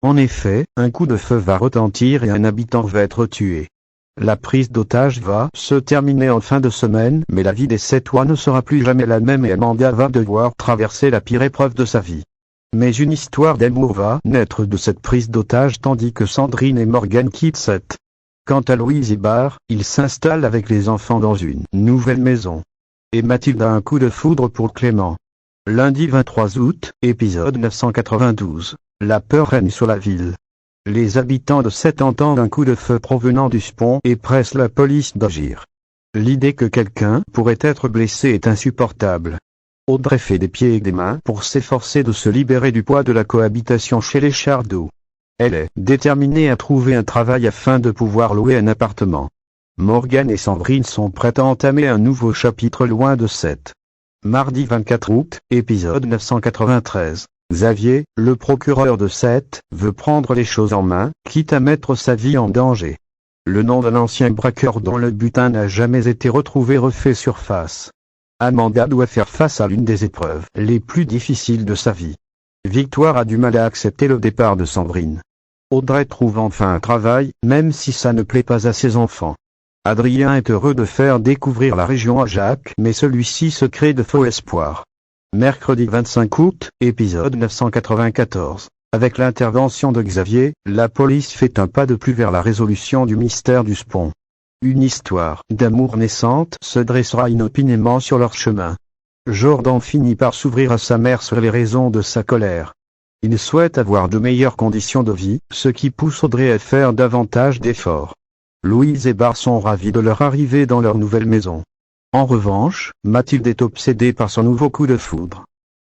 En effet, un coup de feu va retentir et un habitant va être tué. La prise d'otage va se terminer en fin de semaine, mais la vie des 7 oies ne sera plus jamais la même et Amanda va devoir traverser la pire épreuve de sa vie. Mais une histoire d'amour va naître de cette prise d'otage tandis que Sandrine et Morgan quittent Seth. Quant à Louise et Barr, ils s'installent avec les enfants dans une nouvelle maison. Et Mathilde a un coup de foudre pour Clément. Lundi 23 août, épisode 992. La peur règne sur la ville. Les habitants de Seth entendent un coup de feu provenant du Spon et pressent la police d'agir. L'idée que quelqu'un pourrait être blessé est insupportable. Audrey fait des pieds et des mains pour s'efforcer de se libérer du poids de la cohabitation chez les Chardot. Elle est déterminée à trouver un travail afin de pouvoir louer un appartement. Morgan et Sandrine sont prêtes à entamer un nouveau chapitre loin de Seth. Mardi 24 août, épisode 993. Xavier, le procureur de Seth, veut prendre les choses en main, quitte à mettre sa vie en danger. Le nom d'un ancien braqueur dont le butin n'a jamais été retrouvé refait surface. Amanda doit faire face à l'une des épreuves les plus difficiles de sa vie. Victoire a du mal à accepter le départ de Sandrine. Audrey trouve enfin un travail, même si ça ne plaît pas à ses enfants. Adrien est heureux de faire découvrir la région à Jacques, mais celui-ci se crée de faux espoirs. Mercredi 25 août, épisode 994. Avec l'intervention de Xavier, la police fait un pas de plus vers la résolution du mystère du Spon. Une histoire d'amour naissante se dressera inopinément sur leur chemin. Jordan finit par s'ouvrir à sa mère sur les raisons de sa colère. Il souhaite avoir de meilleures conditions de vie, ce qui pousse Audrey à faire davantage d'efforts. Louise et Barr sont ravis de leur arrivée dans leur nouvelle maison. En revanche, Mathilde est obsédée par son nouveau coup de foudre.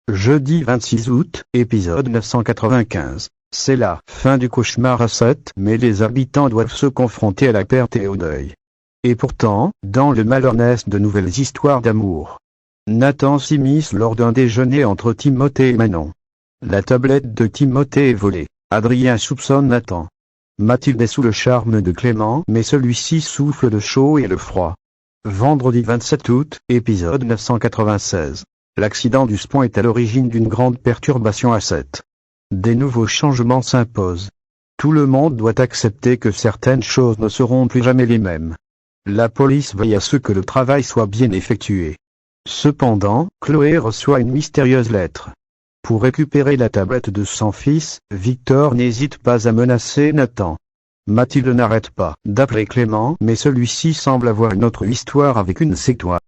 Jeudi 26 août, épisode 995. C'est la fin du cauchemar à Seth, mais les habitants doivent se confronter à la perte et au deuil. Et pourtant, dans le malheur naissent de nouvelles histoires d'amour. Nathan s'immisce lors d'un déjeuner entre Timothée et Manon. La tablette de Timothée est volée. Adrien soupçonne Nathan. Mathilde est sous le charme de Clément, mais celui-ci souffle le chaud et le froid. Vendredi 27 août, épisode 996. L'accident du Spon est à l'origine d'une grande perturbation à Seth. Des nouveaux changements s'imposent. Tout le monde doit accepter que certaines choses ne seront plus jamais les mêmes. La police veille à ce que le travail soit bien effectué. Cependant, Chloé reçoit une mystérieuse lettre. Pour récupérer la tablette de son fils, Victor n'hésite pas à menacer Nathan. Mathilde n'arrête pas d'appeler Clément, mais celui-ci semble avoir une autre histoire avec une sétoile.